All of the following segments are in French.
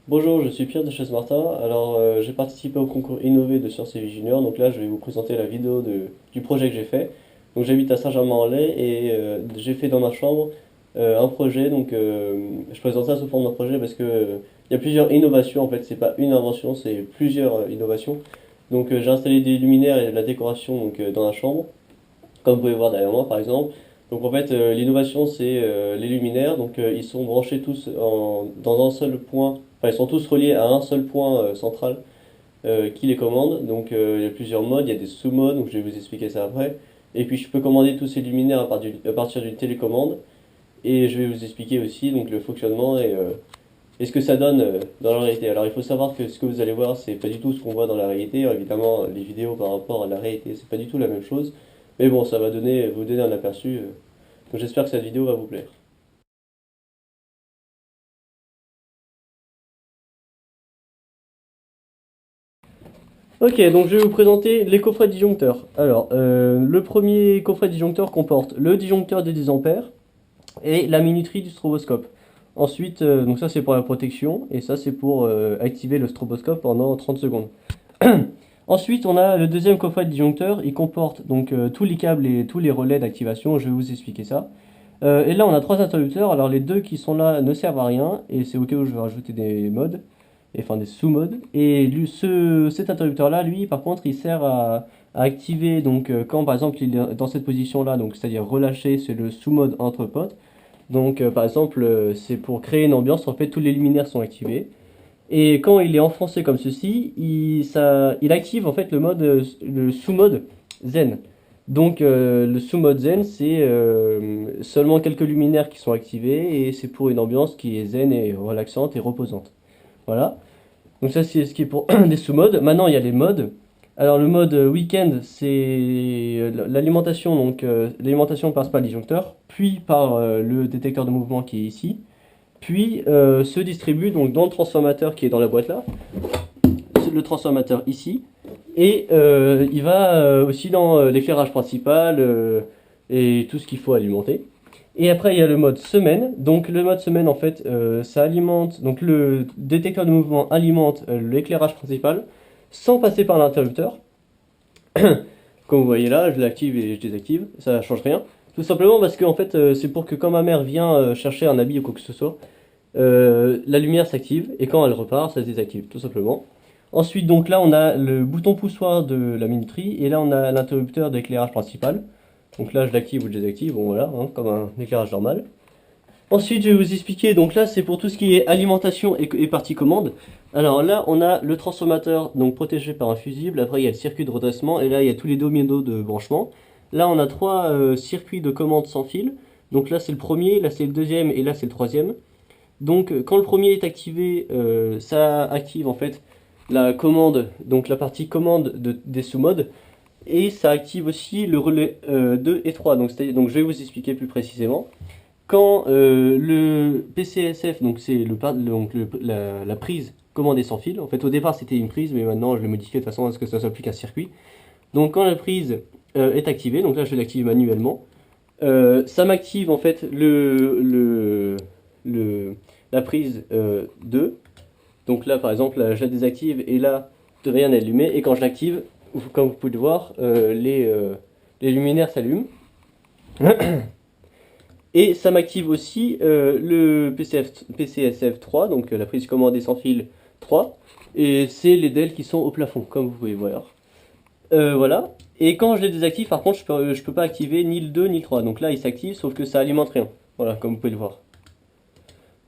Bonjour, je suis Pierre de Chaise-Martin. Alors, j'ai participé au concours Innové de Sciences et Vie Junior. Donc là, je vais vous présenter la vidéo du projet que j'ai fait. Donc, j'habite à Saint-Germain-en-Laye et j'ai fait dans ma chambre un projet. Donc, je présente ça sous forme d'un projet parce que il y a plusieurs innovations. En fait, c'est pas une invention, c'est plusieurs innovations. Donc, j'ai installé des luminaires et de la décoration donc, dans la chambre, comme vous pouvez voir derrière moi, par exemple. Donc, en fait, l'innovation, c'est les luminaires. Donc, ils sont branchés tous dans un seul point. Enfin, ils sont tous reliés à un seul point central qui les commande. Donc il y a plusieurs modes, il y a des sous-modes, donc je vais vous expliquer ça après. Et puis je peux commander tous ces luminaires à partir d'une télécommande. Et je vais vous expliquer aussi donc, le fonctionnement et ce que ça donne dans la réalité. Alors il faut savoir que ce que vous allez voir, c'est pas du tout ce qu'on voit dans la réalité. Évidemment, les vidéos par rapport à la réalité, c'est pas du tout la même chose. Mais bon, ça va vous donner un aperçu. Donc j'espère que cette vidéo va vous plaire. Ok, donc je vais vous présenter les coffrets disjoncteurs. Alors, le premier coffret disjoncteur comporte le disjoncteur des 10 ampères et la minuterie du stroboscope. Ensuite, donc ça c'est pour la protection et ça c'est pour activer le stroboscope pendant 30 secondes. Ensuite, on a le deuxième coffret disjoncteur. Il comporte donc tous les câbles et tous les relais d'activation. Je vais vous expliquer ça. Et là, on a trois interrupteurs. Alors, les deux qui sont là ne servent à rien et c'est au cas où je vais rajouter des modes enfin des sous-modes. Et cet interrupteur-là, lui, par contre, il sert à activer, donc quand par exemple il est dans cette position-là, donc c'est-à-dire relâché, c'est le sous-mode entre potes. Donc par exemple, c'est pour créer une ambiance, en fait tous les luminaires sont activés. Et quand il est enfoncé comme ceci, il active en fait le sous-mode zen. Donc le sous-mode zen, c'est seulement quelques luminaires qui sont activés et c'est pour une ambiance qui est zen et relaxante et reposante. Voilà. Donc ça c'est ce qui est pour des sous-modes. Maintenant il y a les modes. Alors le mode week-end c'est l'alimentation. Donc l'alimentation passe par le disjoncteur, puis par le détecteur de mouvement qui est ici, puis se distribue donc dans le transformateur qui est dans la boîte là, le transformateur ici, et il va aussi dans l'éclairage principal et tout ce qu'il faut alimenter. Et après, il y a le mode semaine. Donc, le mode semaine, en fait, ça alimente. Donc, le détecteur de mouvement alimente l'éclairage principal sans passer par l'interrupteur. Comme vous voyez là, je l'active et je désactive. Ça ne change rien. Tout simplement parce que, en fait, c'est pour que quand ma mère vient chercher un habit ou quoi que ce soit, la lumière s'active et quand elle repart, ça se désactive, tout simplement. Ensuite, donc là, on a le bouton poussoir de la minuterie et là, on a l'interrupteur d'éclairage principal. Donc là, je l'active ou je désactive, bon voilà, hein, comme un éclairage normal. Ensuite, je vais vous expliquer, donc là, c'est pour tout ce qui est alimentation et partie commande. Alors là, on a le transformateur, donc protégé par un fusible. Après, il y a le circuit de redressement et là, il y a tous les domino de branchement. Là, on a trois circuits de commande sans fil. Donc là, c'est le premier, là, c'est le deuxième et là, c'est le troisième. Donc, quand le premier est activé, ça active en fait la commande, donc la partie commande des sous-modes. Et ça active aussi le relais 2 et 3. Donc je vais vous expliquer plus précisément. Quand le PCSF, donc c'est la prise commandée sans fil, en fait au départ c'était une prise, mais maintenant je l'ai modifié de façon à ce que ça soit plus qu'un circuit. Donc quand la prise est activée, donc là je l'active manuellement, ça m'active en fait la prise 2. Donc là par exemple, là, je la désactive et là rien n'est allumé. Et quand je l'active, comme vous pouvez le voir, les luminaires s'allument. Et ça m'active aussi le PCSF 3, donc la prise commandée sans fil 3. Et c'est les DEL qui sont au plafond, comme vous pouvez voir. Voilà. Et quand je les désactive, par contre, je peux pas activer ni le 2 ni le 3. Donc là, il s'active, sauf que ça alimente rien. Voilà, comme vous pouvez le voir.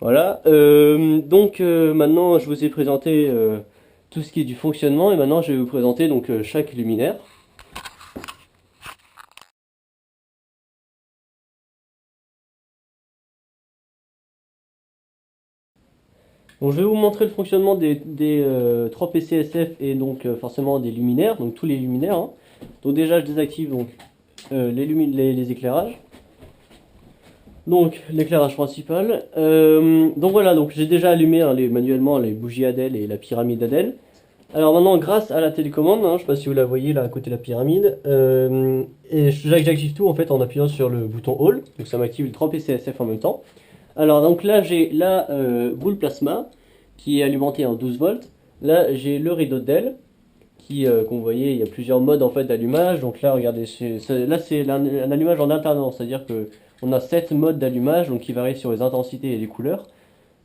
Voilà. Donc maintenant, je vous ai présenté tout ce qui est du fonctionnement. Et maintenant, je vais vous présenter donc chaque luminaire. Donc je vais vous montrer le fonctionnement des 3 PCSF et donc forcément des luminaires, donc tous les luminaires, hein. Donc déjà je désactive donc, les éclairages. Donc l'éclairage principal. Donc voilà, donc j'ai déjà allumé hein, manuellement les bougies Adèle et la pyramide Adèle. Alors maintenant, grâce à la télécommande, hein, je ne sais pas si vous la voyez là à côté de la pyramide, et j'active tout en fait en appuyant sur le bouton All, donc ça m'active les 3 PCSF en même temps. Alors donc là j'ai la boule plasma qui est alimenté en 12 volts. Là j'ai le rideau de Dell qui, comme vous voyez, il y a plusieurs modes en fait d'allumage. Donc là regardez, là c'est un allumage en alternance, c'est-à-dire que on a 7 modes d'allumage donc qui varient sur les intensités et les couleurs.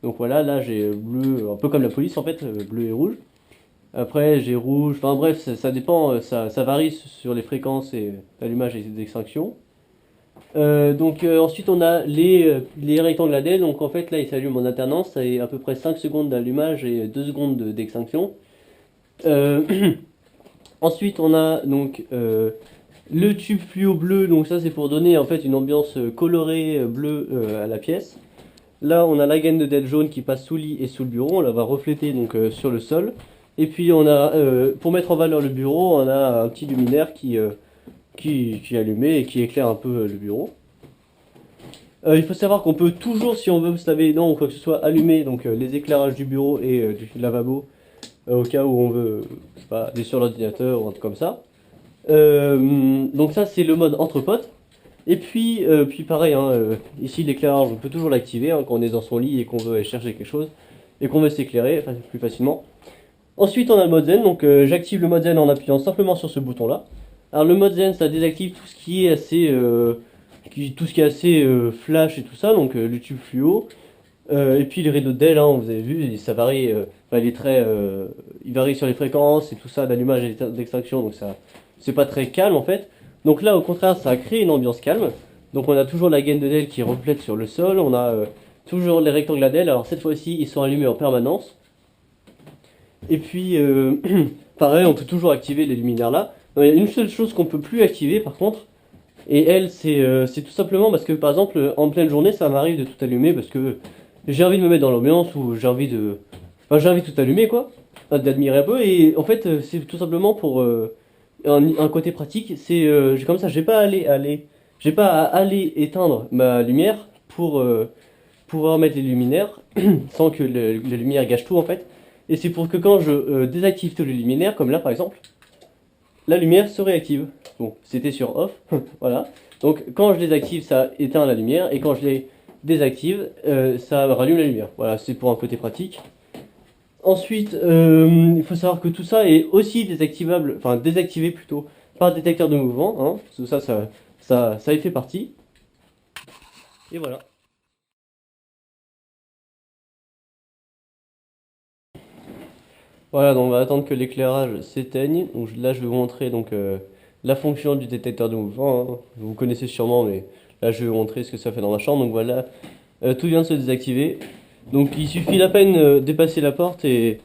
Donc voilà, là j'ai bleu, un peu comme la police en fait, bleu et rouge. Après j'ai rouge, enfin bref, ça dépend, ça varie sur les fréquences et l'allumage et d'extinction. Ensuite on a les rectangles AD, donc en fait là ils s'allument en alternance, ça est à peu près 5 secondes d'allumage et 2 secondes d'extinction. Euh, Ensuite on a donc le tube fluo bleu, donc ça c'est pour donner en fait une ambiance colorée bleue à la pièce. Là on a la gaine de LED jaune qui passe sous le lit et sous le bureau, on la va refléter donc sur le sol. Et puis on a, pour mettre en valeur le bureau, on a un petit luminaire qui est allumé et qui éclaire un peu le bureau. Il faut savoir qu'on peut toujours, si on veut se laver les dents ou quoi que ce soit, allumer donc, les éclairages du bureau et du lavabo au cas où on veut, je sais pas, aller sur l'ordinateur ou un truc comme ça. Donc ça c'est le mode entre potes. Et puis pareil, hein, ici l'éclairage on peut toujours l'activer hein, quand on est dans son lit et qu'on veut aller chercher quelque chose et qu'on veut s'éclairer enfin, plus facilement. Ensuite on a le mode zen, donc j'active le mode zen en appuyant simplement sur ce bouton là. Alors le mode zen ça désactive tout ce qui est assez, flash et tout ça, donc le tube fluo. Et puis les rideaux de Dell, hein, vous avez vu, ça varie, enfin, il varie sur les fréquences et tout ça, d'allumage et d'extraction, donc ça, c'est pas très calme en fait. Donc là, au contraire, ça crée une ambiance calme. Donc on a toujours la gaine de Dell qui reflète sur le sol, on a toujours les rectangles à Dell. Alors cette fois-ci, ils sont allumés en permanence. Et puis, pareil, on peut toujours activer les luminaires là. Non, il y a une seule chose qu'on peut plus activer par contre, et elle, c'est tout simplement parce que par exemple, en pleine journée, ça m'arrive de tout allumer parce que j'ai envie de me mettre dans l'ambiance ou j'ai envie de. Enfin, j'ai envie de tout allumer quoi, d'admirer un peu. Et en fait, c'est tout simplement pour un côté pratique. C'est comme ça, j'ai pas j'ai pas à aller éteindre ma lumière pour pouvoir mettre les luminaires sans que les lumières gâchent tout en fait. Et c'est pour que quand je désactive tous les luminaires, comme là par exemple, la lumière se réactive. Bon, c'était sur off, voilà. Donc quand je les active, ça éteint la lumière, et quand je les désactive, ça rallume la lumière. Voilà, c'est pour un côté pratique. Ensuite, il faut savoir que tout ça est aussi désactivable, enfin désactivé plutôt, par détecteur de mouvement. Hein. Tout ça, ça y fait partie. Et voilà. Voilà, donc on va attendre que l'éclairage s'éteigne. Donc là, je vais vous montrer donc, la fonction du détecteur de mouvement. Hein. Vous connaissez sûrement, mais là, je vais vous montrer ce que ça fait dans ma chambre. Donc voilà, tout vient de se désactiver. Donc il suffit à peine dépasser la porte et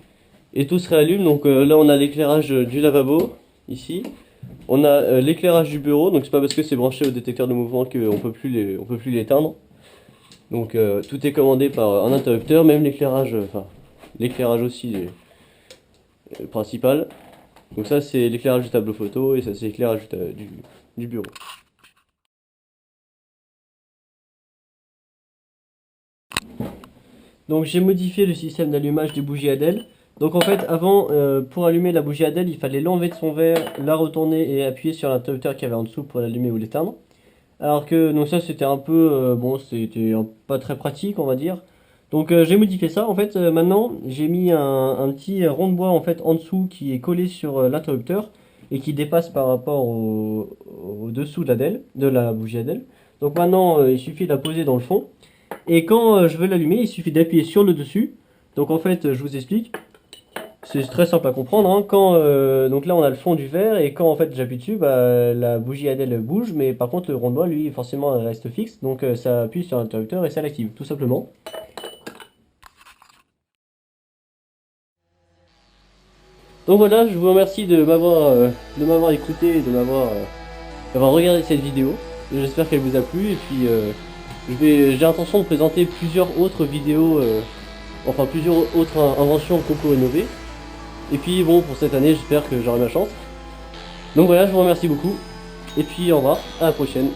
tout se réallume. Donc là, on a l'éclairage du lavabo, ici. On a l'éclairage du bureau. Donc c'est pas parce que c'est branché au détecteur de mouvement qu'on on peut plus l'éteindre. Donc tout est commandé par un interrupteur, même l'éclairage, enfin l'éclairage aussi principal. Donc ça c'est l'éclairage du tableau photo et ça c'est l'éclairage du bureau. Donc j'ai modifié le système d'allumage des bougies Adèle. Donc en fait avant pour allumer la bougie Adèle il fallait l'enlever de son verre, la retourner et appuyer sur l'interrupteur qu'il y avait en dessous pour l'allumer ou l'éteindre. Alors que donc ça c'était un peu bon c'était pas très pratique on va dire. Donc j'ai modifié ça en fait maintenant j'ai mis un petit rond de bois en fait en dessous qui est collé sur l'interrupteur et qui dépasse par rapport au dessous de de la bougie Adèle. Donc maintenant il suffit de la poser dans le fond et quand je veux l'allumer il suffit d'appuyer sur le dessus. Donc en fait je vous explique. C'est très simple à comprendre, hein. Quand, donc là on a le fond du verre et quand en fait j'appuie dessus, bah, la bougie Adèle bouge, mais par contre le rond de bois lui forcément reste fixe, donc ça appuie sur l'interrupteur et ça l'active, tout simplement. Donc voilà, je vous remercie de m'avoir écouté et d'avoir regardé cette vidéo. J'espère qu'elle vous a plu et puis j'ai l'intention de présenter plusieurs autres vidéos, enfin plusieurs autres inventions Coco Rénové. Et puis bon, pour cette année, j'espère que j'aurai ma chance. Donc voilà, je vous remercie beaucoup. Et puis au revoir, à la prochaine.